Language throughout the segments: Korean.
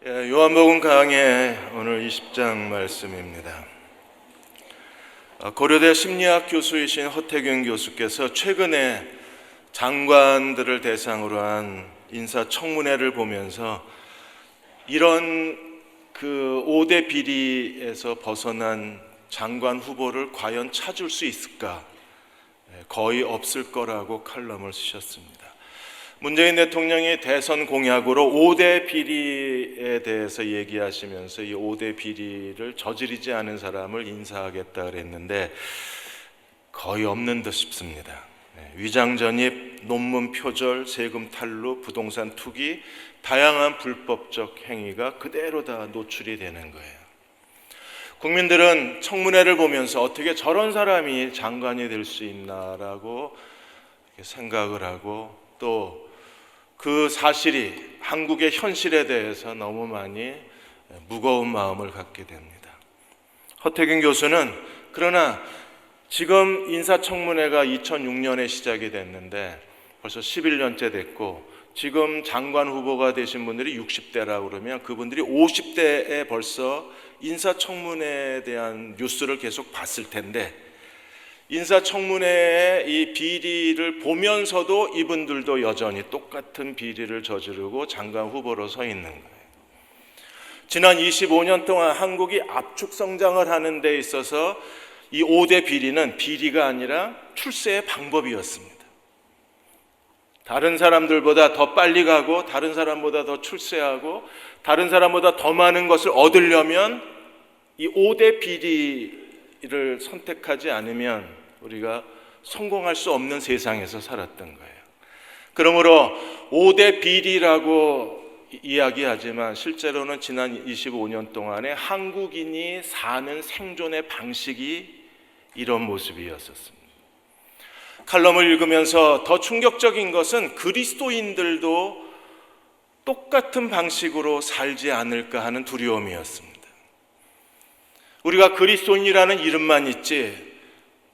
요한복음 강해 오늘 20장 말씀입니다. 고려대 심리학 교수이신 허태균 교수께서 최근에 장관들을 대상으로 한 인사청문회를 보면서 이런 5대 비리에서 벗어난 장관 후보를 과연 찾을 수 있을까? 거의 없을 거라고 칼럼을 쓰셨습니다. 문재인 대통령이 대선 공약으로 5대 비리에 대해서 얘기하시면서 이 5대 비리를 저지르지 않은 사람을 인사하겠다 그랬는데 거의 없는 듯 싶습니다. 위장 전입, 논문 표절, 세금 탈루, 부동산 투기, 다양한 불법적 행위가 그대로 다 노출이 되는 거예요. 국민들은 청문회를 보면서 어떻게 저런 사람이 장관이 될 수 있나라고 생각을 하고 또 그 사실이 한국의 현실에 대해서 너무 많이 무거운 마음을 갖게 됩니다. 허태균 교수는 그러나 지금 인사청문회가 2006년에 시작이 됐는데 벌써 11년째 됐고 지금 장관 후보가 되신 분들이 60대라고 그러면 그분들이 50대에 벌써 인사청문회에 대한 뉴스를 계속 봤을 텐데 인사청문회의 이 비리를 보면서도 이분들도 여전히 똑같은 비리를 저지르고 장관 후보로 서 있는 거예요. 지난 25년 동안 한국이 압축 성장을 하는 데 있어서 이 5대 비리는 비리가 아니라 출세의 방법이었습니다. 다른 사람들보다 더 빨리 가고 다른 사람보다 더 출세하고 다른 사람보다 더 많은 것을 얻으려면 이 5대 비리를 선택하지 않으면 우리가 성공할 수 없는 세상에서 살았던 거예요. 그러므로 5대 비리라고 이야기하지만 실제로는 지난 25년 동안에 한국인이 사는 생존의 방식이 이런 모습이었었습니다. 칼럼을 읽으면서 더 충격적인 것은 그리스도인들도 똑같은 방식으로 살지 않을까 하는 두려움이었습니다. 우리가 그리스도인이라는 이름만 있지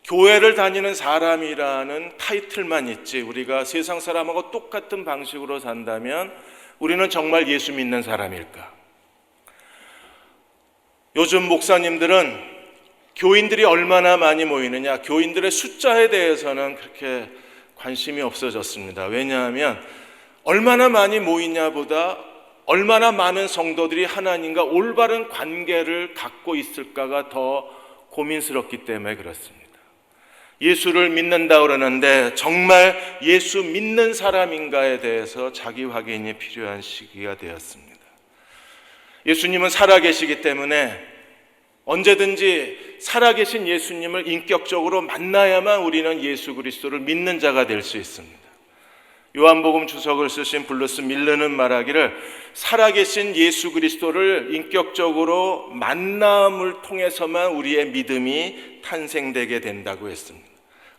교회를 다니는 사람이라는 타이틀만 있지 우리가 세상 사람하고 똑같은 방식으로 산다면 우리는 정말 예수 믿는 사람일까? 요즘 목사님들은 교인들이 얼마나 많이 모이느냐, 교인들의 숫자에 대해서는 그렇게 관심이 없어졌습니다. 왜냐하면 얼마나 많이 모이냐보다 얼마나 많은 성도들이 하나님과 올바른 관계를 갖고 있을까가 더 고민스럽기 때문에 그렇습니다. 예수를 믿는다 그러는데 정말 예수 믿는 사람인가에 대해서 자기 확인이 필요한 시기가 되었습니다. 예수님은 살아계시기 때문에 언제든지 살아계신 예수님을 인격적으로 만나야만 우리는 예수 그리스도를 믿는 자가 될 수 있습니다. 요한복음 주석을 쓰신 블루스 밀러는 말하기를 살아계신 예수 그리스도를 인격적으로 만남을 통해서만 우리의 믿음이 탄생되게 된다고 했습니다.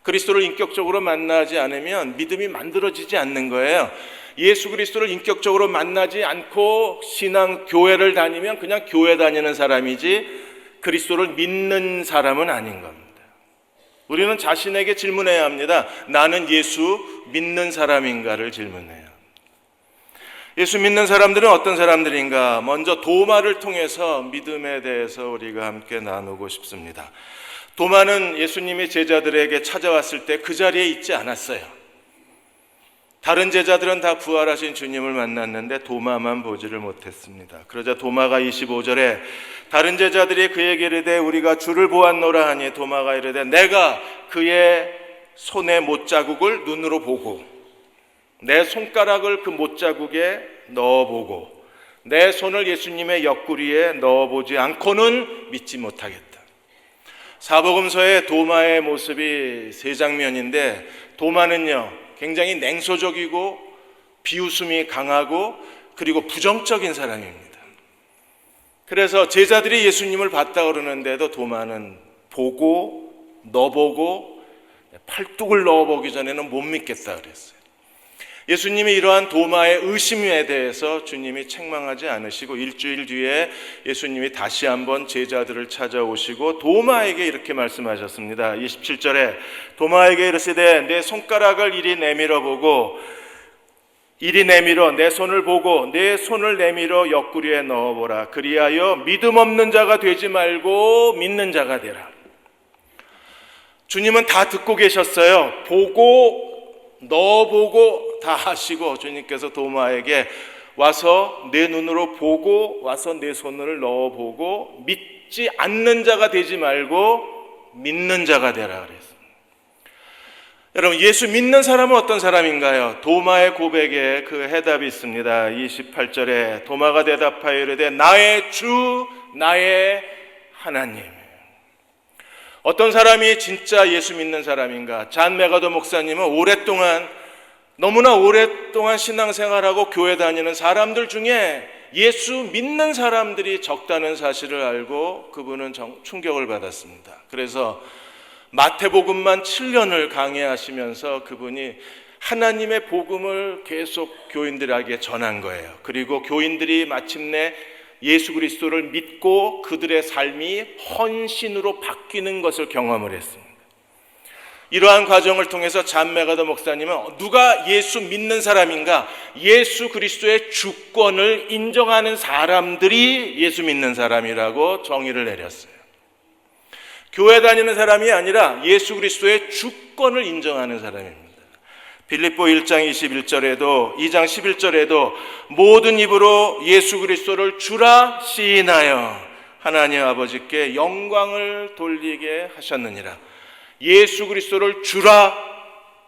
그리스도를 인격적으로 만나지 않으면 믿음이 만들어지지 않는 거예요. 예수 그리스도를 인격적으로 만나지 않고 신앙 교회를 다니면 그냥 교회 다니는 사람이지 그리스도를 믿는 사람은 아닌 겁니다. 우리는 자신에게 질문해야 합니다. 나는 예수 믿는 사람인가를 질문해야 합니다. 예수 믿는 사람들은 어떤 사람들인가? 먼저 도마를 통해서 믿음에 대해서 우리가 함께 나누고 싶습니다. 도마는 예수님이 제자들에게 찾아왔을 때 그 자리에 있지 않았어요. 다른 제자들은 다 부활하신 주님을 만났는데 도마만 보지를 못했습니다. 그러자 도마가 25절에 다른 제자들이 그에게 이르되 우리가 주를 보았노라 하니 도마가 이르되 내가 그의 손의 못자국을 눈으로 보고 내 손가락을 그 못자국에 넣어보고 내 손을 예수님의 옆구리에 넣어보지 않고는 믿지 못하겠다. 사복음서의 도마의 모습이 세 장면인데 도마는요 굉장히 냉소적이고 비웃음이 강하고 그리고 부정적인 사람입니다. 그래서 제자들이 예수님을 봤다 그러는데도 도마는 보고 넣어보고 팔뚝을 넣어보기 전에는 못 믿겠다 그랬어요. 예수님이 이러한 도마의 의심에 대해서 주님이 책망하지 않으시고 일주일 뒤에 예수님이 다시 한번 제자들을 찾아오시고 도마에게 이렇게 말씀하셨습니다. 27절에 도마에게 이르시되 내 손가락을 이리 내밀어 보고 이리 내밀어 내 손을 보고 내 손을 내밀어 옆구리에 넣어보라. 그리하여 믿음 없는 자가 되지 말고 믿는 자가 되라. 주님은 다 듣고 계셨어요. 보고 넣어보고 다 하시고, 주님께서 도마에게 와서 내 눈으로 보고 와서 내 손을 넣어보고 믿지 않는 자가 되지 말고 믿는 자가 되라 그랬습니다. 여러분, 예수 믿는 사람은 어떤 사람인가요? 도마의 고백에 그 해답이 있습니다. 28절에 도마가 대답하여 이르되 나의 주 나의 하나님. 어떤 사람이 진짜 예수 믿는 사람인가? 잔 메가더 목사님은 너무나 오랫동안 신앙생활하고 교회 다니는 사람들 중에 예수 믿는 사람들이 적다는 사실을 알고 그분은 충격을 받았습니다. 그래서 마태복음만 7년을 강해하시면서 그분이 하나님의 복음을 계속 교인들에게 전한 거예요. 그리고 교인들이 마침내 예수 그리스도를 믿고 그들의 삶이 헌신으로 바뀌는 것을 경험을 했습니다. 이러한 과정을 통해서 잔 메가더 목사님은 누가 예수 믿는 사람인가? 예수 그리스도의 주권을 인정하는 사람들이 예수 믿는 사람이라고 정의를 내렸어요. 교회 다니는 사람이 아니라 예수 그리스도의 주권을 인정하는 사람입니다. 빌립보 1장 21절에도 2장 11절에도 모든 입으로 예수 그리스도를 주라 시인하여 하나님 아버지께 영광을 돌리게 하셨느니라. 예수 그리스도를 주라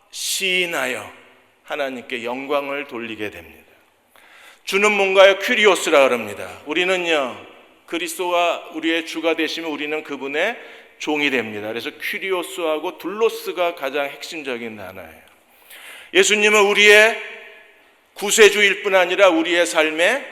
시인하여 하나님께 영광을 돌리게 됩니다. 주는 뭔가요? 큐리오스라 그럽니다. 우리는요, 그리스도가 우리의 주가 되시면 우리는 그분의 종이 됩니다. 그래서 큐리오스하고 둘로스가 가장 핵심적인 단어예요. 예수님은 우리의 구세주일 뿐 아니라 우리의 삶의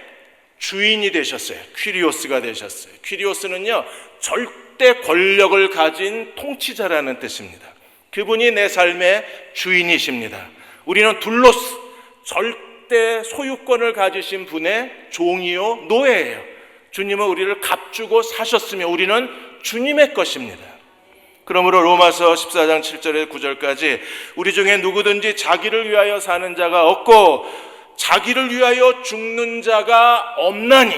주인이 되셨어요. 퀴리오스가 되셨어요. 퀴리오스는요, 절대 권력을 가진 통치자라는 뜻입니다. 그분이 내 삶의 주인이십니다. 우리는 둘로스, 절대 소유권을 가지신 분의 종이요 노예예요. 주님은 우리를 값주고 사셨으며 우리는 주님의 것입니다. 그러므로 로마서 14장 7절에서 9절까지 우리 중에 누구든지 자기를 위하여 사는 자가 없고 자기를 위하여 죽는 자가 없나니,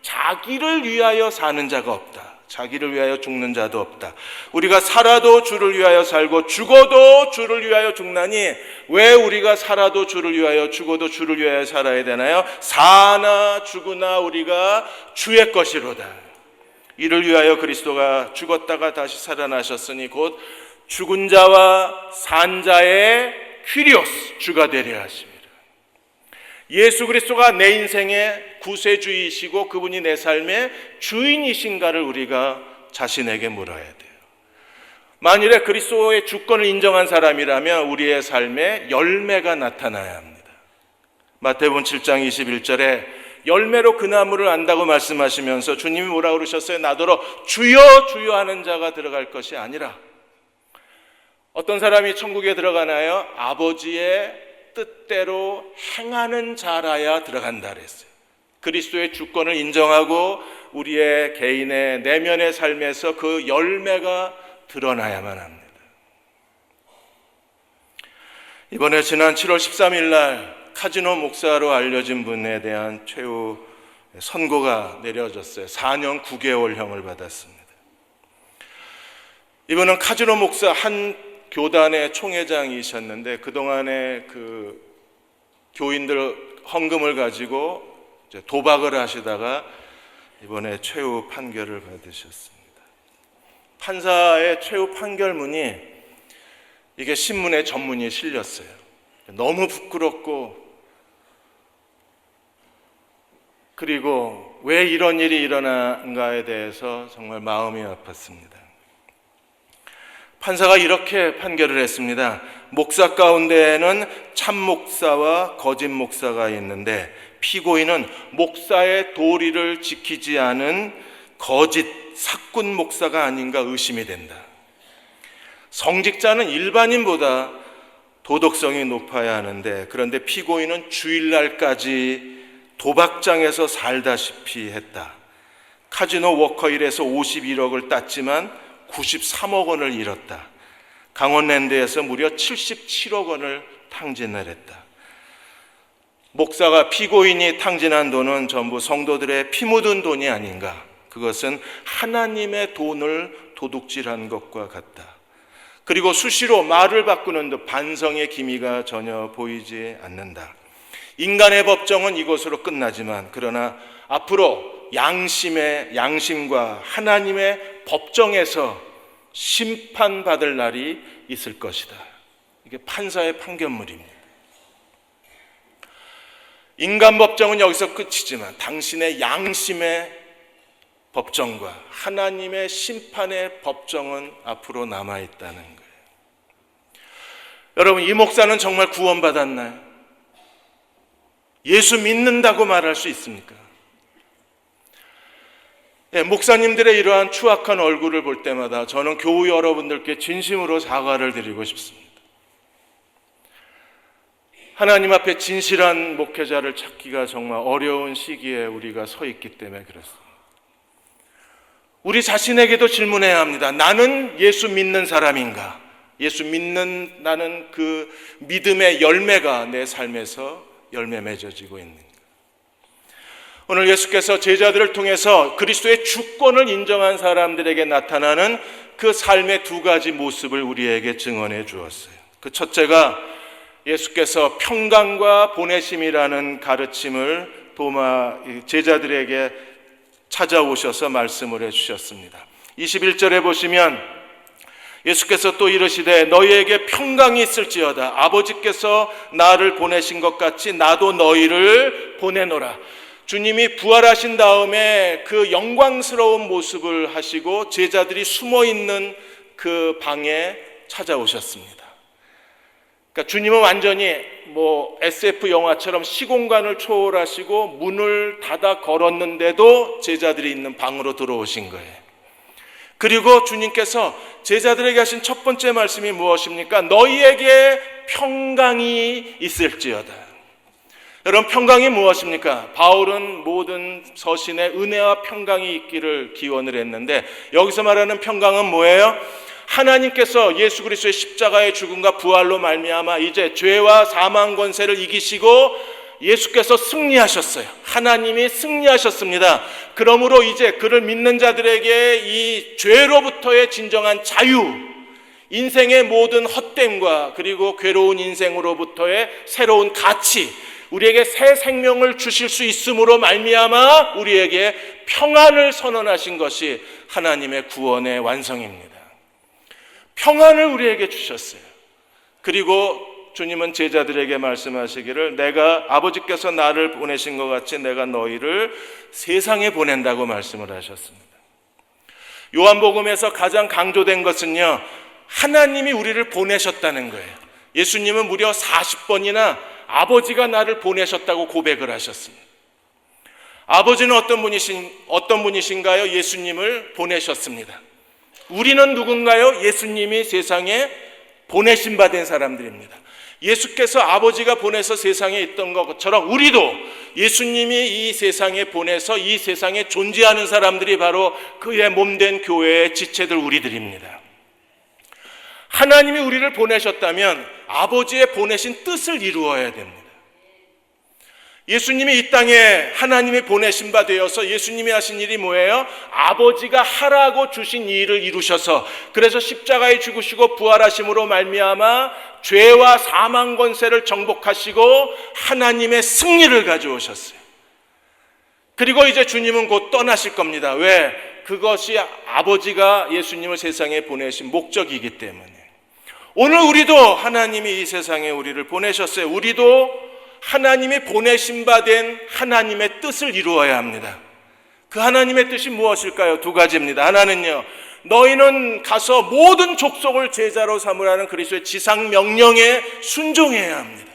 자기를 위하여 사는 자가 없다. 자기를 위하여 죽는 자도 없다. 우리가 살아도 주를 위하여 살고 죽어도 주를 위하여 죽나니 왜 우리가 살아도 주를 위하여 죽어도 주를 위하여 살아야 되나요? 사나 죽으나 우리가 주의 것이로다. 이를 위하여 그리스도가 죽었다가 다시 살아나셨으니 곧 죽은 자와 산 자의 퀴리오스, 주가 되려 하십니다. 예수 그리스도가 내 인생의 구세주이시고 그분이 내 삶의 주인이신가를 우리가 자신에게 물어야 돼요. 만일에 그리스도의 주권을 인정한 사람이라면 우리의 삶에 열매가 나타나야 합니다. 마태복음 7장 21절에 열매로 그 나무를 안다고 말씀하시면서 주님이 뭐라고 그러셨어요? 나더러 주여 주여 하는 자가 들어갈 것이 아니라. 어떤 사람이 천국에 들어가나요? 아버지의 뜻대로 행하는 자라야 들어간다 그랬어요. 그리스도의 주권을 인정하고 우리의 개인의 내면의 삶에서 그 열매가 드러나야만 합니다. 이번에 지난 7월 13일 날 카지노 목사로 알려진 분에 대한 최후 선고가 내려졌어요. 4년 9개월형을 받았습니다. 이분은 카지노 목사 한 교단의 총회장이셨는데 그동안에 그 교인들 헌금을 가지고 도박을 하시다가 이번에 최후 판결을 받으셨습니다. 판사의 최후 판결문이 이게 신문에 전문이 실렸어요. 너무 부끄럽고 그리고 왜 이런 일이 일어난가에 대해서 정말 마음이 아팠습니다. 판사가 이렇게 판결을 했습니다. 목사 가운데에는 참 목사와 거짓 목사가 있는데 피고인은 목사의 도리를 지키지 않은 거짓 사꾼 목사가 아닌가 의심이 된다. 성직자는 일반인보다 도덕성이 높아야 하는데 그런데 피고인은 주일날까지 도박장에서 살다시피 했다. 카지노 워커힐에서 51억을 땄지만 93억 원을 잃었다. 강원랜드에서 무려 77억 원을 탕진을 했다. 목사가 피고인이 탕진한 돈은 전부 성도들의 피 묻은 돈이 아닌가? 그것은 하나님의 돈을 도둑질한 것과 같다. 그리고 수시로 말을 바꾸는 듯 반성의 기미가 전혀 보이지 않는다. 인간의 법정은 이것으로 끝나지만 그러나 앞으로 양심과 하나님의 법정에서 심판받을 날이 있을 것이다. 이게 판사의 판결문입니다. 인간 법정은 여기서 끝이지만 당신의 양심의 법정과 하나님의 심판의 법정은 앞으로 남아있다는 거예요. 여러분, 이 목사는 정말 구원받았나요? 예수 믿는다고 말할 수 있습니까? 목사님들의 이러한 추악한 얼굴을 볼 때마다 저는 교우 여러분들께 진심으로 사과를 드리고 싶습니다. 하나님 앞에 진실한 목회자를 찾기가 정말 어려운 시기에 우리가 서 있기 때문에 그렇습니다. 우리 자신에게도 질문해야 합니다. 나는 예수 믿는 사람인가? 예수 믿는 나는 그 믿음의 열매가 내 삶에서 열매 맺어지고 있는가? 오늘 예수께서 제자들을 통해서 그리스도의 주권을 인정한 사람들에게 나타나는 그 삶의 두 가지 모습을 우리에게 증언해 주었어요. 그 첫째가 예수께서 평강과 보내심이라는 가르침을 제자들에게 찾아오셔서 말씀을 해주셨습니다. 21절에 보시면 예수께서 또 이르시되 너희에게 평강이 있을지어다. 아버지께서 나를 보내신 것 같이 나도 너희를 보내노라. 주님이 부활하신 다음에 그 영광스러운 모습을 하시고 제자들이 숨어있는 그 방에 찾아오셨습니다. 그러니까 주님은 완전히 SF 영화처럼 시공간을 초월하시고 문을 닫아 걸었는데도 제자들이 있는 방으로 들어오신 거예요. 그리고 주님께서 제자들에게 하신 첫 번째 말씀이 무엇입니까? 너희에게 평강이 있을지어다. 여러분, 평강이 무엇입니까? 바울은 모든 서신에 은혜와 평강이 있기를 기원을 했는데 여기서 말하는 평강은 뭐예요? 하나님께서 예수 그리스도의 십자가의 죽음과 부활로 말미암아 이제 죄와 사망 권세를 이기시고 예수께서 승리하셨어요. 하나님이 승리하셨습니다. 그러므로 이제 그를 믿는 자들에게 이 죄로부터의 진정한 자유, 인생의 모든 헛됨과 그리고 괴로운 인생으로부터의 새로운 가치, 우리에게 새 생명을 주실 수 있음으로 말미암아 우리에게 평안을 선언하신 것이 하나님의 구원의 완성입니다. 평안을 우리에게 주셨어요. 그리고 주님은 제자들에게 말씀하시기를 내가 아버지께서 나를 보내신 것 같이 내가 너희를 세상에 보낸다고 말씀을 하셨습니다. 요한복음에서 가장 강조된 것은요, 하나님이 우리를 보내셨다는 거예요. 예수님은 무려 40번이나 아버지가 나를 보내셨다고 고백을 하셨습니다. 아버지는 어떤 분이신가요? 예수님을 보내셨습니다. 우리는 누군가요? 예수님이 세상에 보내신 바 된 사람들입니다. 예수께서 아버지가 보내서 세상에 있던 것처럼 우리도 예수님이 이 세상에 보내서 이 세상에 존재하는 사람들이 바로 그의 몸된 교회의 지체들 우리들입니다. 하나님이 우리를 보내셨다면 아버지의 보내신 뜻을 이루어야 됩니다. 예수님이 이 땅에 하나님이 보내신 바 되어서 예수님이 하신 일이 뭐예요? 아버지가 하라고 주신 일을 이루셔서 그래서 십자가에 죽으시고 부활하심으로 말미암아 죄와 사망 권세를 정복하시고 하나님의 승리를 가져오셨어요. 그리고 이제 주님은 곧 떠나실 겁니다. 왜? 그것이 아버지가 예수님을 세상에 보내신 목적이기 때문에. 오늘 우리도 하나님이 이 세상에 우리를 보내셨어요. 우리도 하나님이 보내신 바 된 하나님의 뜻을 이루어야 합니다. 그 하나님의 뜻이 무엇일까요? 두 가지입니다. 하나는요, 너희는 가서 모든 족속을 제자로 삼으라는 그리스도의 지상 명령에 순종해야 합니다.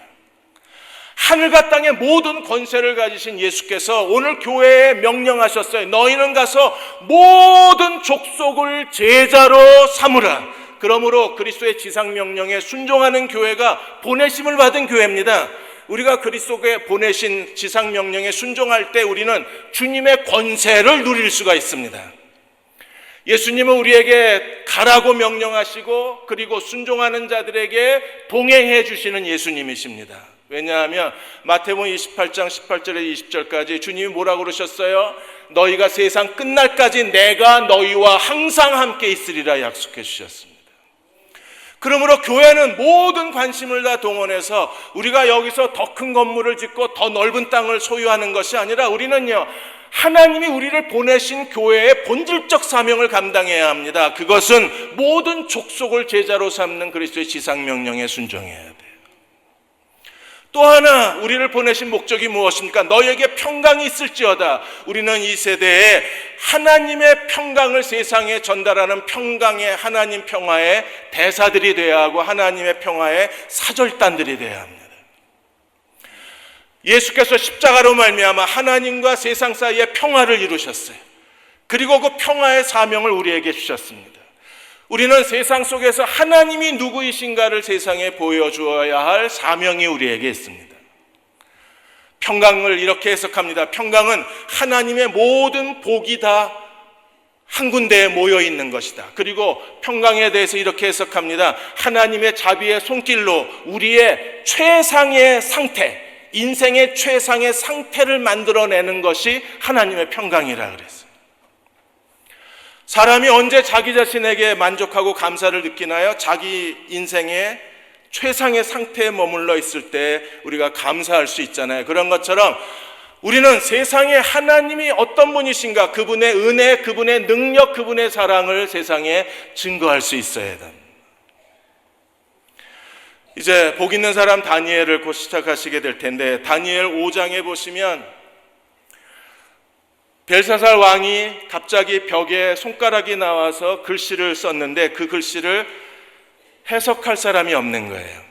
하늘과 땅의 모든 권세를 가지신 예수께서 오늘 교회에 명령하셨어요. 너희는 가서 모든 족속을 제자로 삼으라. 그러므로 그리스도의 지상 명령에 순종하는 교회가 보내심을 받은 교회입니다. 우리가 그리스도께 보내신 지상 명령에 순종할 때 우리는 주님의 권세를 누릴 수가 있습니다. 예수님은 우리에게 가라고 명령하시고 그리고 순종하는 자들에게 동행해 주시는 예수님이십니다. 왜냐하면 마태복음 28장 18절에 20절까지 주님이 뭐라고 그러셨어요? 너희가 세상 끝날까지 내가 너희와 항상 함께 있으리라 약속해 주셨습니다. 그러므로 교회는 모든 관심을 다 동원해서 우리가 여기서 더 큰 건물을 짓고 더 넓은 땅을 소유하는 것이 아니라 우리는요, 하나님이 우리를 보내신 교회의 본질적 사명을 감당해야 합니다. 그것은 모든 족속을 제자로 삼는 그리스도의 지상명령에 순종해야 돼요. 또 하나 우리를 보내신 목적이 무엇입니까? 너에게 평강이 있을지어다. 우리는 이 세대에 하나님의 평강을 세상에 전달하는 평강의 하나님 평화의 대사들이 되어야 하고 하나님의 평화의 사절단들이 되어야 합니다. 예수께서 십자가로 말미암아 하나님과 세상 사이에 평화를 이루셨어요. 그리고 그 평화의 사명을 우리에게 주셨습니다. 우리는 세상 속에서 하나님이 누구이신가를 세상에 보여주어야 할 사명이 우리에게 있습니다. 평강을 이렇게 해석합니다. 평강은 하나님의 모든 복이 다 한 군데에 모여 있는 것이다. 그리고 평강에 대해서 이렇게 해석합니다. 하나님의 자비의 손길로 우리의 최상의 상태, 인생의 최상의 상태를 만들어내는 것이 하나님의 평강이라 그랬어요. 사람이 언제 자기 자신에게 만족하고 감사를 느끼나요? 자기 인생의 최상의 상태에 머물러 있을 때 우리가 감사할 수 있잖아요. 그런 것처럼 우리는 세상에 하나님이 어떤 분이신가, 그분의 은혜, 그분의 능력, 그분의 사랑을 세상에 증거할 수 있어야 합니다. 이제 복 있는 사람 다니엘을 곧 시작하시게 될 텐데, 다니엘 5장에 보시면 벨사살 왕이 갑자기 벽에 손가락이 나와서 글씨를 썼는데 그 글씨를 해석할 사람이 없는 거예요.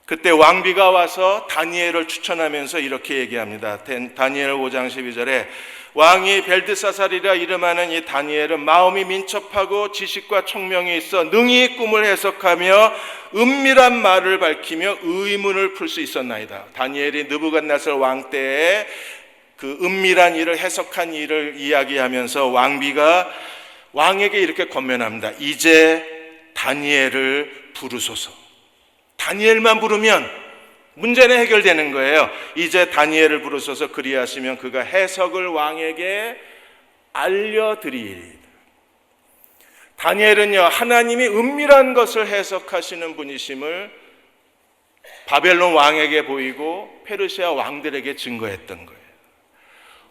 그때 왕비가 와서 다니엘을 추천하면서 이렇게 얘기합니다. 다니엘 5장 12절에 왕이 벨드사살이라 이름하는 이 다니엘은 마음이 민첩하고 지식과 총명이 있어 능히 꿈을 해석하며 은밀한 말을 밝히며 의문을 풀 수 있었나이다. 다니엘이 느부갓네살 왕 때에 그 은밀한 일을 해석한 일을 이야기하면서 왕비가 왕에게 이렇게 권면합니다. 이제 다니엘을 부르소서. 다니엘만 부르면 문제는 해결되는 거예요. 이제 다니엘을 부르소서. 그리하시면 그가 해석을 왕에게 알려드리리다. 다니엘은요, 하나님이 은밀한 것을 해석하시는 분이심을 바벨론 왕에게 보이고 페르시아 왕들에게 증거했던 거예요.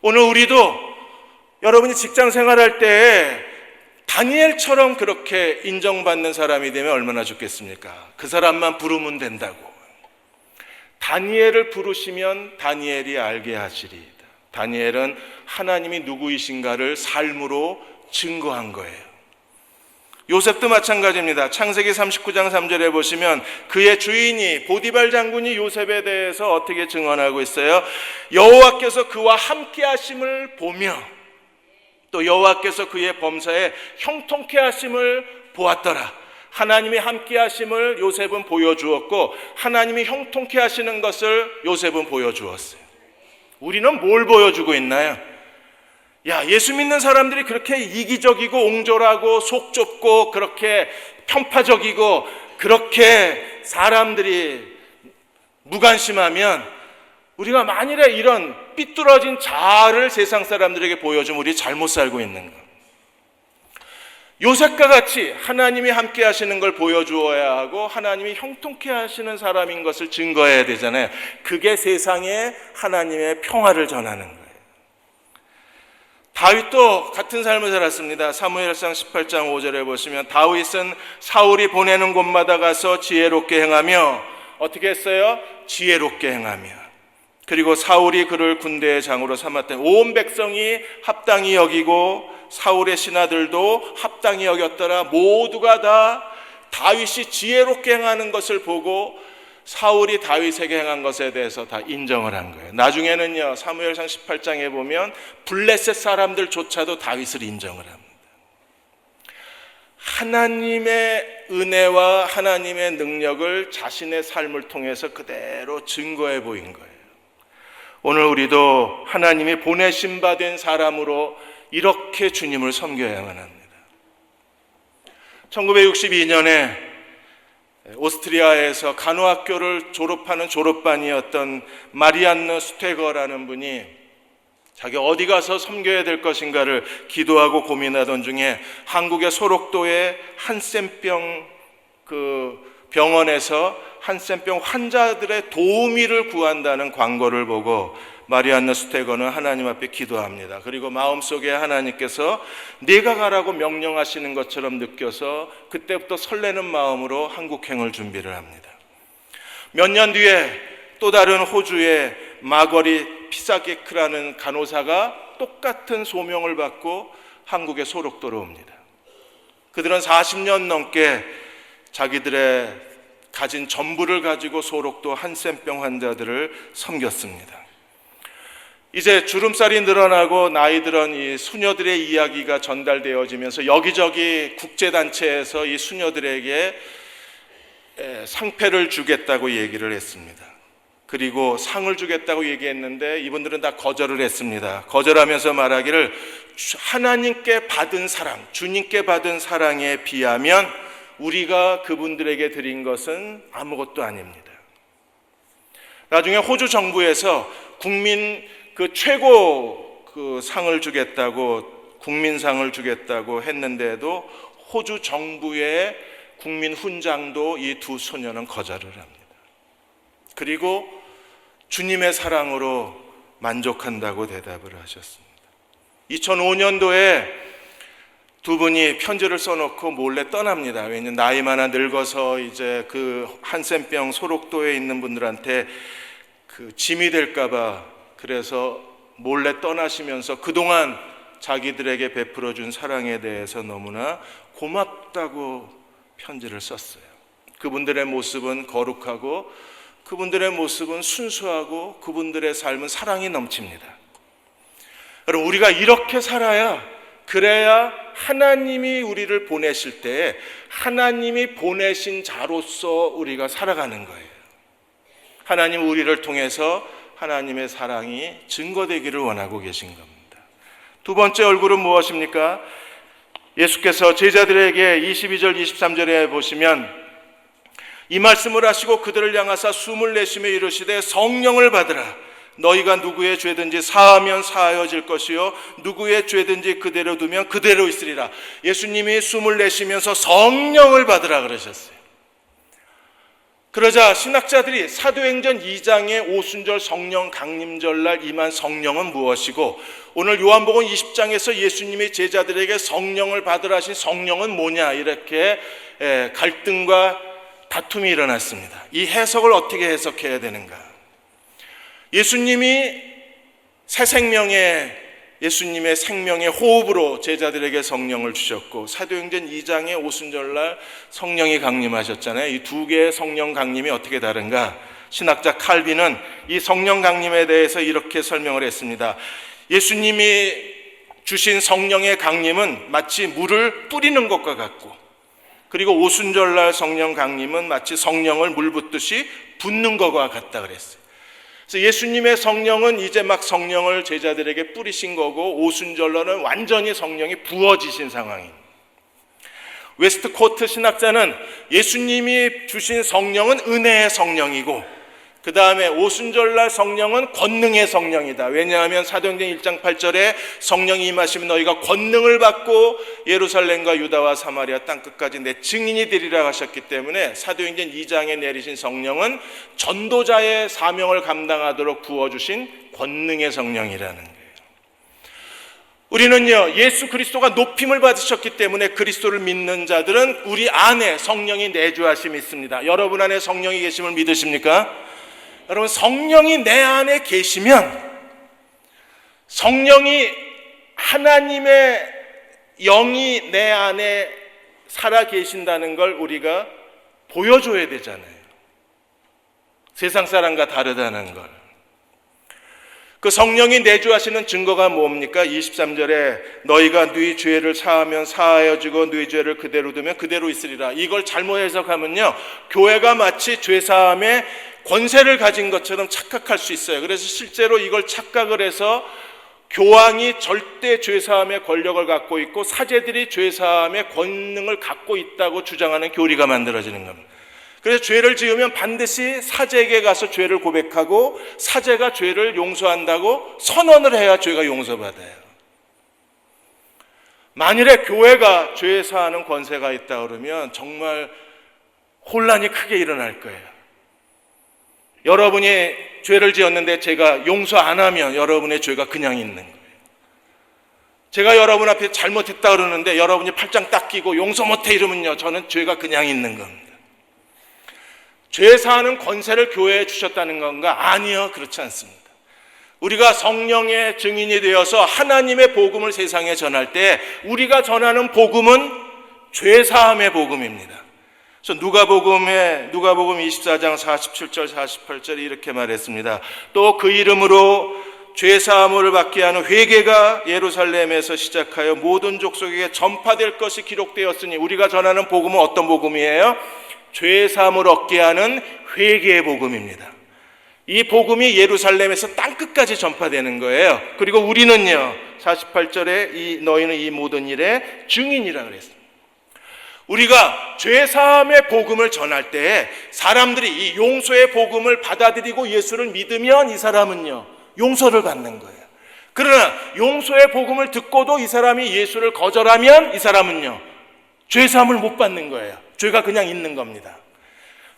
오늘 우리도 여러분이 직장 생활할 때 다니엘처럼 그렇게 인정받는 사람이 되면 얼마나 좋겠습니까? 그 사람만 부르면 된다고. 다니엘을 부르시면 다니엘이 알게 하시리이다. 다니엘은 하나님이 누구이신가를 삶으로 증거한 거예요. 요셉도 마찬가지입니다. 창세기 39장 3절에 보시면 그의 주인이 보디발 장군이 요셉에 대해서 어떻게 증언하고 있어요? 여호와께서 그와 함께 하심을 보며 또 여호와께서 그의 범사에 형통케 하심을 보았더라. 하나님이 함께 하심을 요셉은 보여주었고 하나님이 형통케 하시는 것을 요셉은 보여주었어요. 우리는 뭘 보여주고 있나요? 야, 예수 믿는 사람들이 그렇게 이기적이고 옹졸하고 속 좁고 그렇게 편파적이고 그렇게 사람들이 무관심하면 우리가 만일에 이런 삐뚤어진 자아를 세상 사람들에게 보여주면 우리 잘못 살고 있는 거. 요셉과 같이 하나님이 함께 하시는 걸 보여주어야 하고 하나님이 형통케 하시는 사람인 것을 증거해야 되잖아요. 그게 세상에 하나님의 평화를 전하는 거예요. 다윗도 같은 삶을 살았습니다. 사무엘상 18장 5절에 보시면 다윗은 사울이 보내는 곳마다 가서 지혜롭게 행하며 어떻게 했어요? 지혜롭게 행하며 그리고 사울이 그를 군대의 장으로 삼았더니 온 백성이 합당히 여기고 사울의 신하들도 합당히 여겼더라. 모두가 다 다윗이 지혜롭게 행하는 것을 보고 사울이 다윗에게 행한 것에 대해서 다 인정을 한 거예요. 나중에는요, 사무엘상 18장에 보면 블레셋 사람들조차도 다윗을 인정을 합니다. 하나님의 은혜와 하나님의 능력을 자신의 삶을 통해서 그대로 증거해 보인 거예요. 오늘 우리도 하나님이 보내심 받은 사람으로 이렇게 주님을 섬겨야만 합니다. 1962년에 오스트리아에서 간호학교를 졸업하는 졸업반이었던 마리안느 스테거라는 분이 자기 어디 가서 섬겨야 될 것인가를 기도하고 고민하던 중에 한국의 소록도의 한센병 병원에서 한센병 환자들의 도우미를 구한다는 광고를 보고 마리안느 스테거는 하나님 앞에 기도합니다. 그리고 마음속에 하나님께서 네가 가라고 명령하시는 것처럼 느껴서 그때부터 설레는 마음으로 한국행을 준비를 합니다. 몇 년 뒤에 또 다른 호주의 마거리 피사게크라는 간호사가 똑같은 소명을 받고 한국의 소록도로 옵니다. 그들은 40년 넘게 자기들의 가진 전부를 가지고 소록도 한센병 환자들을 섬겼습니다. 이제 주름살이 늘어나고 나이 들은 이 수녀들의 이야기가 전달되어지면서 여기저기 국제단체에서 이 수녀들에게 상패를 주겠다고 얘기를 했습니다. 그리고 상을 주겠다고 얘기했는데 이분들은 다 거절을 했습니다. 거절하면서 말하기를 하나님께 받은 사랑, 주님께 받은 사랑에 비하면 우리가 그분들에게 드린 것은 아무것도 아닙니다. 나중에 호주 정부에서 국민 최고 상을 주겠다고, 국민상을 주겠다고 했는데도 호주 정부의 국민 훈장도 이 두 소녀는 거절을 합니다. 그리고 주님의 사랑으로 만족한다고 대답을 하셨습니다. 2005년도에 두 분이 편지를 써놓고 몰래 떠납니다. 왜냐하면 나이 많아 늙어서 이제 그 한센병 소록도에 있는 분들한테 짐이 될까봐 그래서 몰래 떠나시면서 그동안 자기들에게 베풀어준 사랑에 대해서 너무나 고맙다고 편지를 썼어요. 그분들의 모습은 거룩하고 그분들의 모습은 순수하고 그분들의 삶은 사랑이 넘칩니다. 여러분, 우리가 이렇게 살아야, 그래야 하나님이 우리를 보내실 때 하나님이 보내신 자로서 우리가 살아가는 거예요. 하나님 우리를 통해서 하나님의 사랑이 증거되기를 원하고 계신 겁니다. 두 번째 얼굴은 무엇입니까? 예수께서 제자들에게 22절 23절에 보시면 이 말씀을 하시고 그들을 향하사 숨을 내쉬며 이르시되 성령을 받으라. 너희가 누구의 죄든지 사하면 사하여질 것이요 누구의 죄든지 그대로 두면 그대로 있으리라. 예수님이 숨을 내쉬면서 성령을 받으라 그러셨어요. 그러자 신학자들이 사도행전 2장의 오순절 성령 강림절날 임한 성령은 무엇이고 오늘 요한복음 20장에서 예수님이 제자들에게 성령을 받으라 하신 성령은 뭐냐, 이렇게 갈등과 다툼이 일어났습니다. 이 해석을 어떻게 해석해야 되는가? 예수님이 새 생명의, 예수님의 생명의 호흡으로 제자들에게 성령을 주셨고 사도행전 2장의 오순절날 성령이 강림하셨잖아요. 이 두 개의 성령 강림이 어떻게 다른가? 신학자 칼빈은 이 성령 강림에 대해서 이렇게 설명을 했습니다. 예수님이 주신 성령의 강림은 마치 물을 뿌리는 것과 같고, 그리고 오순절날 성령 강림은 마치 성령을 물 붓듯이 붓는 것과 같다 그랬어요. 그래서 예수님의 성령은 이제 막 성령을 제자들에게 뿌리신 거고 오순절날은 완전히 성령이 부어지신 상황입니다. 웨스트코트 신학자는 예수님이 주신 성령은 은혜의 성령이고 그 다음에 오순절날 성령은 권능의 성령이다. 왜냐하면 사도행전 1장 8절에 성령이 임하시면 너희가 권능을 받고 예루살렘과 유다와 사마리아 땅끝까지 내 증인이 되리라 하셨기 때문에 사도행전 2장에 내리신 성령은 전도자의 사명을 감당하도록 부어주신 권능의 성령이라는 거예요. 우리는요, 예수 그리스도가 높임을 받으셨기 때문에 그리스도를 믿는 자들은 우리 안에 성령이 내주하심이 있습니다. 여러분 안에 성령이 계심을 믿으십니까? 여러분, 성령이 내 안에 계시면, 성령이 하나님의 영이 내 안에 살아 계신다는 걸 우리가 보여줘야 되잖아요. 세상 사람과 다르다는 걸. 그 성령이 내주하시는 증거가 뭡니까? 23절에 너희가 네 죄를 사하면 사하여지고 네 죄를 그대로 두면 그대로 있으리라. 이걸 잘못 해석하면요, 교회가 마치 죄사함의 권세를 가진 것처럼 착각할 수 있어요. 그래서 실제로 이걸 착각을 해서 교황이 절대 죄사함의 권력을 갖고 있고 사제들이 죄사함의 권능을 갖고 있다고 주장하는 교리가 만들어지는 겁니다. 그래서 죄를 지으면 반드시 사제에게 가서 죄를 고백하고 사제가 죄를 용서한다고 선언을 해야 죄가 용서받아요. 만일에 교회가 죄 사하는 권세가 있다 그러면 정말 혼란이 크게 일어날 거예요. 여러분이 죄를 지었는데 제가 용서 안 하면 여러분의 죄가 그냥 있는 거예요. 제가 여러분 앞에 잘못했다 그러는데 여러분이 팔짱 딱 끼고 용서 못해 이러면요, 저는 죄가 그냥 있는 겁니다. 죄 사하는 권세를 교회에 주셨다는 건가? 아니요, 그렇지 않습니다. 우리가 성령의 증인이 되어서 하나님의 복음을 세상에 전할 때 우리가 전하는 복음은 죄 사함의 복음입니다. 그래서 누가복음 24장 47절 48절에 이렇게 말했습니다. 또 그 이름으로 죄 사함을 받게 하는 회개가 예루살렘에서 시작하여 모든 족속에게 전파될 것이 기록되었으니, 우리가 전하는 복음은 어떤 복음이에요? 죄 사함을 얻게 하는 회개의 복음입니다. 이 복음이 예루살렘에서 땅끝까지 전파되는 거예요. 그리고 우리는요, 48절에 너희는 이 모든 일의 증인이라 그랬습니다. 우리가 죄 사함의 복음을 전할 때 사람들이 이 용서의 복음을 받아들이고 예수를 믿으면 이 사람은요, 용서를 받는 거예요. 그러나 용서의 복음을 듣고도 이 사람이 예수를 거절하면 이 사람은요, 죄 사함을 못 받는 거예요. 죄가 그냥 있는 겁니다.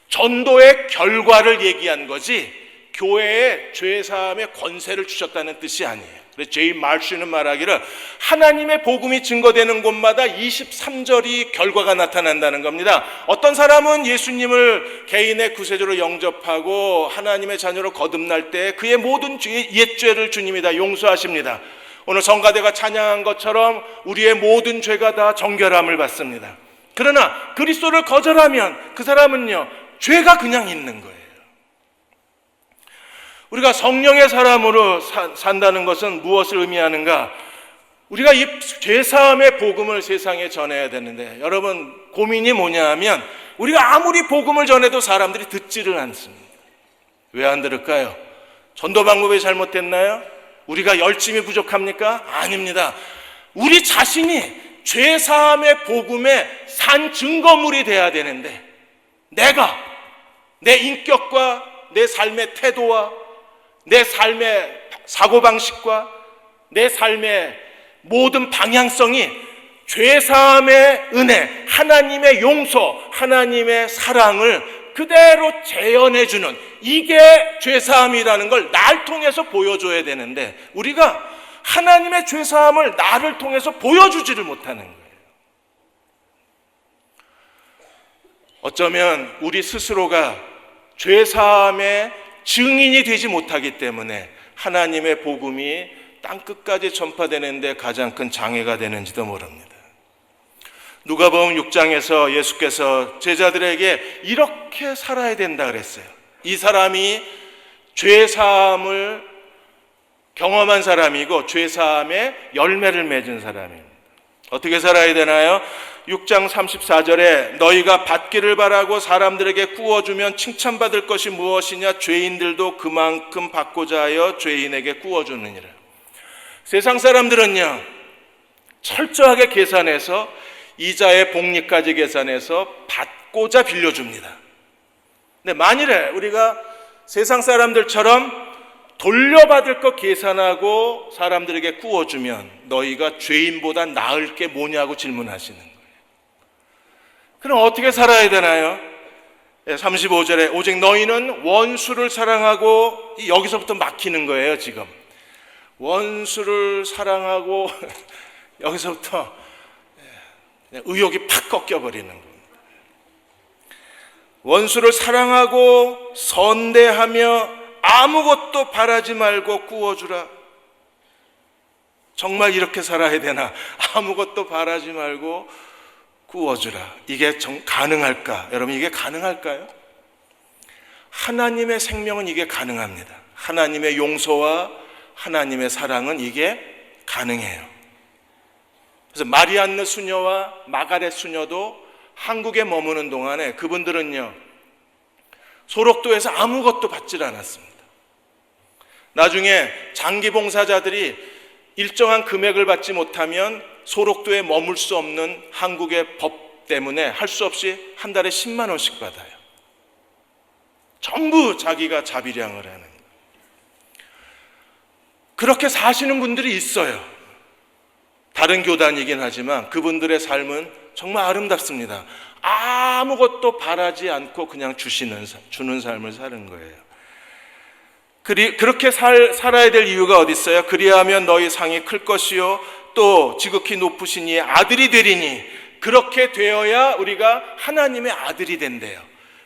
전도의 결과를 얘기한 거지 교회에 죄 사함의 권세를 주셨다는 뜻이 아니에요. 그래서 제이 말쉬는 말하기를 하나님의 복음이 증거되는 곳마다 23절이 결과가 나타난다는 겁니다. 어떤 사람은 예수님을 개인의 구세주로 영접하고 하나님의 자녀로 거듭날 때 그의 모든 옛죄를 주님이 다 용서하십니다. 오늘 성가대가 찬양한 것처럼 우리의 모든 죄가 다 정결함을 받습니다. 그러나 그리스도를 거절하면 그 사람은요, 죄가 그냥 있는 거예요. 우리가 성령의 사람으로 산다는 것은 무엇을 의미하는가? 우리가 이 죄사함의 복음을 세상에 전해야 되는데, 여러분 고민이 뭐냐 하면 우리가 아무리 복음을 전해도 사람들이 듣지를 않습니다. 왜 안 들을까요? 전도 방법이 잘못됐나요? 우리가 열심히 부족합니까? 아닙니다. 우리 자신이 죄사함의 복음의 산 증거물이 돼야 되는데, 내가 내 인격과 내 삶의 태도와 내 삶의 사고방식과 내 삶의 모든 방향성이 죄사함의 은혜, 하나님의 용서, 하나님의 사랑을 그대로 재현해주는, 이게 죄사함이라는 걸 날 통해서 보여줘야 되는데 우리가 하나님의 죄사함을 나를 통해서 보여주지를 못하는 거예요. 어쩌면 우리 스스로가 죄사함의 증인이 되지 못하기 때문에 하나님의 복음이 땅끝까지 전파되는데 가장 큰 장애가 되는지도 모릅니다. 누가복음 6장에서 예수께서 제자들에게 이렇게 살아야 된다 그랬어요. 이 사람이 죄사함을 경험한 사람이고 죄사함의 열매를 맺은 사람입니다. 어떻게 살아야 되나요? 6장 34절에 너희가 받기를 바라고 사람들에게 구워주면 칭찬받을 것이 무엇이냐? 죄인들도 그만큼 받고자 하여 죄인에게 구워주느니라. 세상 사람들은요, 철저하게 계산해서 이자의 복리까지 계산해서 받고자 빌려줍니다. 근데 만일에 우리가 세상 사람들처럼 돌려받을 것 계산하고 사람들에게 구워주면 너희가 죄인보다 나을 게 뭐냐고 질문하시는 거예요. 그럼 어떻게 살아야 되나요? 35절에 오직 너희는 원수를 사랑하고, 여기서부터 막히는 거예요. 지금 원수를 사랑하고 여기서부터 의욕이 팍 꺾여버리는 겁니다. 원수를 사랑하고 선대하며 아무것도 바라지 말고 구워주라. 정말 이렇게 살아야 되나? 아무것도 바라지 말고 구워주라. 이게 가능할까? 여러분, 이게 가능할까요? 하나님의 생명은 이게 가능합니다. 하나님의 용서와 하나님의 사랑은 이게 가능해요. 그래서 마리안느 수녀와 마가렛 수녀도 한국에 머무는 동안에 그분들은요, 소록도에서 아무것도 받질 않았습니다. 나중에 장기 봉사자들이 일정한 금액을 받지 못하면 소록도에 머물 수 없는 한국의 법 때문에 할 수 없이 한 달에 10만 원씩 받아요. 전부 자기가 자비량을 하는 거예요. 그렇게 사시는 분들이 있어요. 다른 교단이긴 하지만 그분들의 삶은 정말 아름답습니다. 아무것도 바라지 않고 그냥 주는 삶을 사는 거예요. 그렇게 살아야 될 이유가 어디 있어요? 그리하면 너희 상이 클 것이요 또 지극히 높으신 이의 아들이 되리니, 그렇게 되어야 우리가 하나님의 아들이 된대요.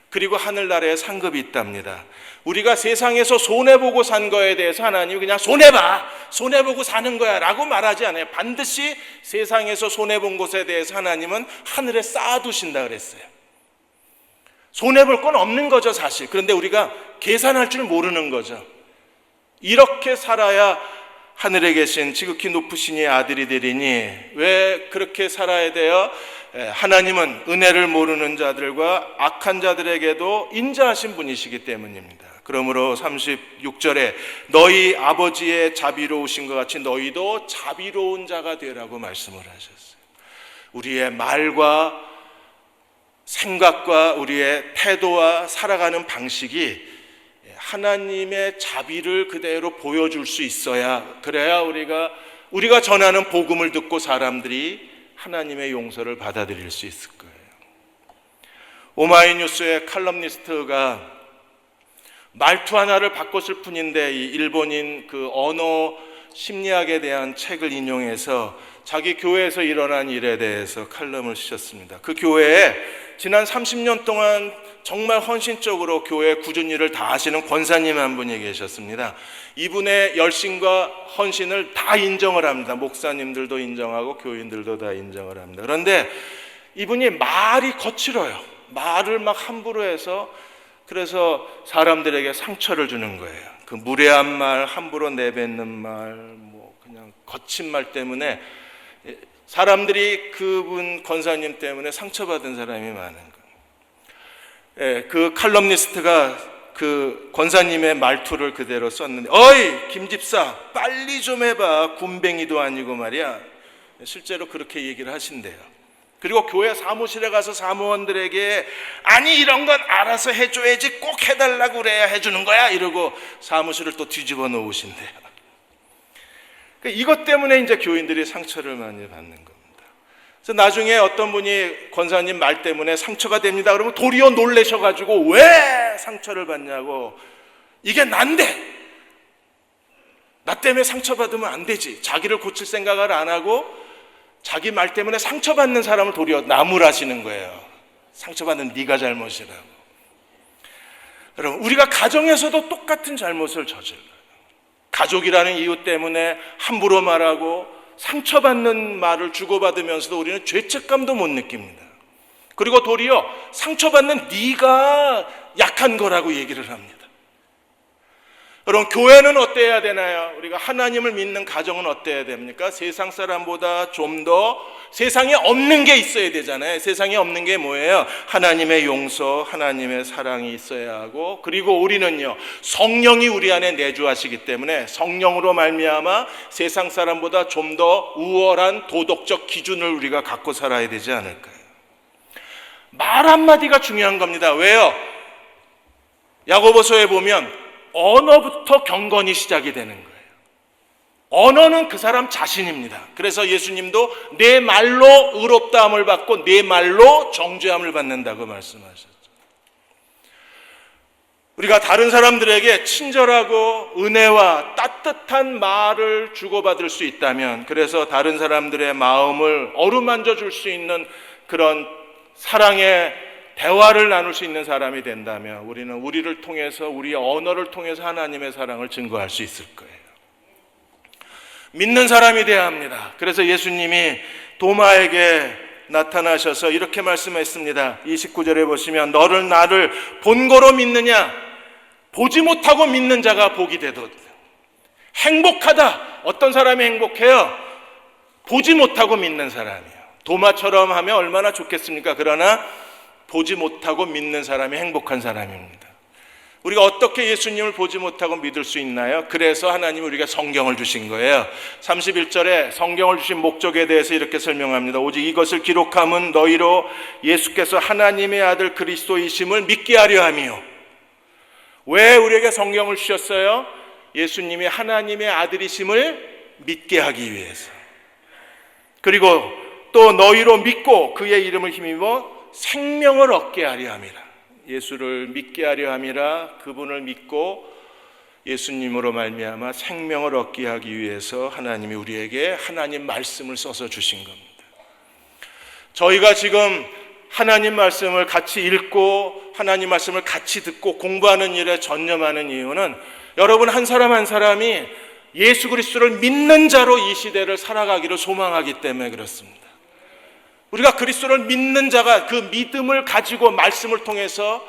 그리고 하늘나라에 상급이 있답니다. 우리가 세상에서 손해보고 산 거에 대해서 하나님이 그냥 손해보고 사는 거야 라고 말하지 않아요. 반드시 세상에서 손해본 것에 대해서 하나님은 하늘에 쌓아두신다 그랬어요. 손해볼 건 없는 거죠 사실. 그런데 우리가 계산할 줄 모르는 거죠. 이렇게 살아야 하늘에 계신 지극히 높으신 이의 아들이 되리니, 왜 그렇게 살아야 돼요? 하나님은 은혜를 모르는 자들과 악한 자들에게도 인자하신 분이시기 때문입니다. 그러므로 36절에 너희 아버지의 자비로우신 것 같이 너희도 자비로운 자가 되라고 말씀을 하셨어요. 우리의 말과 생각과 우리의 태도와 살아가는 방식이 하나님의 자비를 그대로 보여줄 수 있어야, 그래야 우리가 전하는 복음을 듣고 사람들이 하나님의 용서를 받아들일 수 있을 거예요. 오마이뉴스의 칼럼니스트가 말투 하나를 바꿨을 뿐인데 이 일본인 그 언어 심리학에 대한 책을 인용해서 자기 교회에서 일어난 일에 대해서 칼럼을 쓰셨습니다. 그 교회에 지난 30년 동안 정말 헌신적으로 교회 꾸준히 일을 다 하시는 권사님 한 분이 계셨습니다. 이분의 열심과 헌신을 다 인정을 합니다. 목사님들도 인정하고 교인들도 다 인정을 합니다. 그런데 이분이 말이 거칠어요. 말을 막 함부로 해서, 그래서 사람들에게 상처를 주는 거예요. 그 무례한 말, 함부로 내뱉는 말, 뭐 그냥 거친 말 때문에 사람들이 그분 권사님 때문에 상처받은 사람이 많은 거예요. 그 칼럼니스트가 그 권사님의 말투를 그대로 썼는데, 어이 김 집사 빨리 좀 해봐, 군뱅이도 아니고 말이야. 실제로 그렇게 얘기를 하신대요. 그리고 교회 사무실에 가서 사무원들에게 아니 이런 건 알아서 해줘야지, 꼭 해달라고 그래야 해주는 거야 이러고 사무실을 또 뒤집어 놓으신대요. 이것 때문에 이제 교인들이 상처를 많이 받는 겁니다. 그래서 나중에 어떤 분이 권사님 말 때문에 상처가 됩니다 그러면 도리어 놀라셔가지고 왜 상처를 받냐고, 이게 난데 나 때문에 상처받으면 안 되지, 자기를 고칠 생각을 안 하고 자기 말 때문에 상처받는 사람을 도리어 나무라시는 거예요. 상처받는 네가 잘못이라고. 여러분, 우리가 가정에서도 똑같은 잘못을 저질러요. 가족이라는 이유 때문에 함부로 말하고 상처받는 말을 주고받으면서도 우리는 죄책감도 못 느낍니다. 그리고 도리어 상처받는 네가 약한 거라고 얘기를 합니다. 여러분, 교회는 어때야 되나요? 우리가 하나님을 믿는 가정은 어때야 됩니까? 세상 사람보다 좀 더 세상에 없는 게 있어야 되잖아요. 세상에 없는 게 뭐예요? 하나님의 용서, 하나님의 사랑이 있어야 하고, 그리고 우리는요 성령이 우리 안에 내주하시기 때문에 성령으로 말미암아 세상 사람보다 좀 더 우월한 도덕적 기준을 우리가 갖고 살아야 되지 않을까요? 말 한마디가 중요한 겁니다. 왜요? 야고보서에 보면 언어부터 경건이 시작이 되는 거예요. 언어는 그 사람 자신입니다. 그래서 예수님도 내 말로 의롭다함을 받고 내 말로 정죄함을 받는다고 말씀하셨죠. 우리가 다른 사람들에게 친절하고 은혜와 따뜻한 말을 주고받을 수 있다면, 그래서 다른 사람들의 마음을 어루만져 줄 수 있는 그런 사랑의 대화를 나눌 수 있는 사람이 된다면, 우리는 우리를 통해서, 우리의 언어를 통해서 하나님의 사랑을 증거할 수 있을 거예요. 믿는 사람이 되어야 합니다. 그래서 예수님이 도마에게 나타나셔서 이렇게 말씀했습니다. 29절에 보시면 너를 나를 본거로 믿느냐, 보지 못하고 믿는 자가 복이 되도다. 행복하다. 어떤 사람이 행복해요? 보지 못하고 믿는 사람이에요. 도마처럼 하면 얼마나 좋겠습니까? 그러나 보지 못하고 믿는 사람이 행복한 사람입니다. 우리가 어떻게 예수님을 보지 못하고 믿을 수 있나요? 그래서 하나님이 우리가 성경을 주신 거예요. 31절에 성경을 주신 목적에 대해서 이렇게 설명합니다. 오직 이것을 기록함은 너희로 예수께서 하나님의 아들 그리스도이심을 믿게 하려 함이요. 왜 우리에게 성경을 주셨어요? 예수님이 하나님의 아들이심을 믿게 하기 위해서. 그리고 또 너희로 믿고 그의 이름을 힘입어 생명을 얻게 하려 함이라. 예수를 믿게 하려 함이라. 그분을 믿고 예수님으로 말미암아 생명을 얻게 하기 위해서 하나님이 우리에게 하나님 말씀을 써서 주신 겁니다. 저희가 지금 하나님 말씀을 같이 읽고 하나님 말씀을 같이 듣고 공부하는 일에 전념하는 이유는 여러분 한 사람 한 사람이 예수 그리스도를 믿는 자로 이 시대를 살아가기를 소망하기 때문에 그렇습니다. 우리가 그리스도를 믿는 자가 그 믿음을 가지고 말씀을 통해서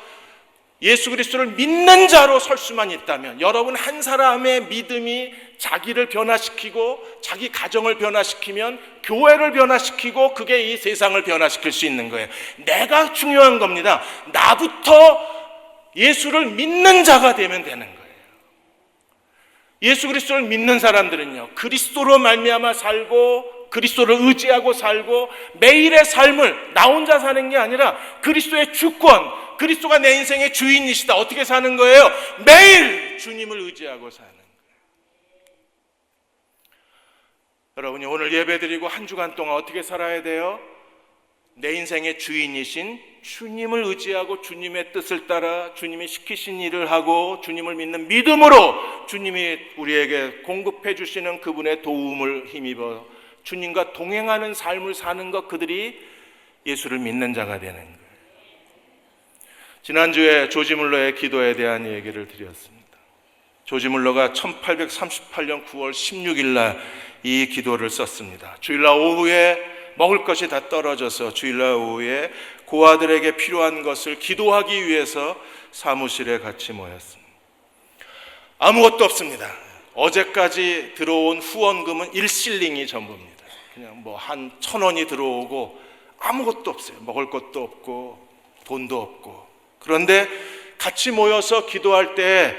예수 그리스도를 믿는 자로 설 수만 있다면 여러분 한 사람의 믿음이 자기를 변화시키고 자기 가정을 변화시키면 교회를 변화시키고 그게 이 세상을 변화시킬 수 있는 거예요. 내가 중요한 겁니다. 나부터 예수를 믿는 자가 되면 되는 거예요. 예수 그리스도를 믿는 사람들은요, 그리스도로 말미암아 살고 그리스도를 의지하고 살고 매일의 삶을 나 혼자 사는 게 아니라 그리스도의 주권, 그리스도가 내 인생의 주인이시다. 어떻게 사는 거예요? 매일 주님을 의지하고 사는 거예요. 여러분이 오늘 예배드리고 한 주간 동안 어떻게 살아야 돼요? 내 인생의 주인이신 주님을 의지하고 주님의 뜻을 따라 주님이 시키신 일을 하고 주님을 믿는 믿음으로 주님이 우리에게 공급해 주시는 그분의 도움을 힘입어 주님과 동행하는 삶을 사는 것, 그들이 예수를 믿는 자가 되는 거예요. 지난주에 조지 물러의 기도에 대한 얘기를 드렸습니다. 조지 물러가 1838년 9월 16일 날 이 기도를 썼습니다. 주일날 오후에 먹을 것이 다 떨어져서 주일날 오후에 고아들에게 필요한 것을 기도하기 위해서 사무실에 같이 모였습니다. 아무것도 없습니다. 어제까지 들어온 후원금은 1실링이 전부입니다. 그냥 뭐 한 1,000원이 들어오고 아무것도 없어요. 먹을 것도 없고 돈도 없고. 그런데 같이 모여서 기도할 때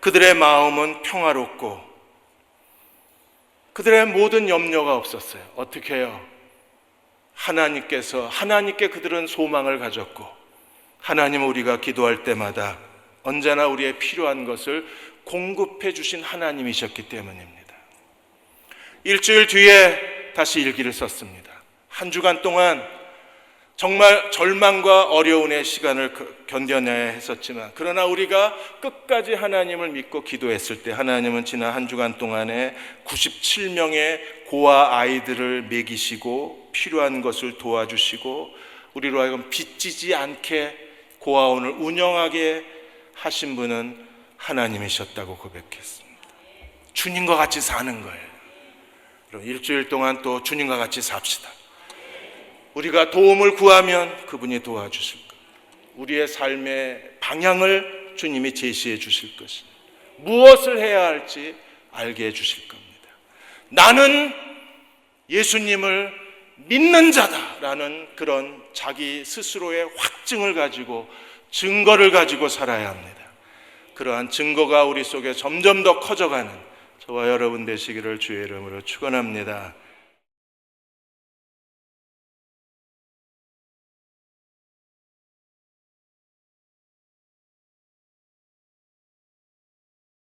그들의 마음은 평화롭고 그들의 모든 염려가 없었어요. 어떻게 해요? 하나님께 그들은 소망을 가졌고 하나님은 우리가 기도할 때마다 언제나 우리의 필요한 것을 공급해 주신 하나님이셨기 때문입니다. 일주일 뒤에 다시 일기를 썼습니다. 한 주간 동안 정말 절망과 어려움의 시간을 견뎌내야 했었지만 그러나 우리가 끝까지 하나님을 믿고 기도했을 때 하나님은 지난 한 주간 동안에 97명의 고아 아이들을 먹이시고 필요한 것을 도와주시고 우리로 하여금 빚지지 않게 고아원을 운영하게 하신 분은 하나님이셨다고 고백했습니다. 주님과 같이 사는 거예요. 그럼 일주일 동안 또 주님과 같이 삽시다. 우리가 도움을 구하면 그분이 도와주실 거예요. 우리의 삶의 방향을 주님이 제시해 주실 것입니다. 무엇을 해야 할지 알게 해 주실 겁니다. 나는 예수님을 믿는 자다라는 그런 자기 스스로의 확증을 가지고 증거를 가지고 살아야 합니다. 그러한 증거가 우리 속에 점점 더 커져가는 저와 여러분 되시기를 주의 이름으로 축원합니다.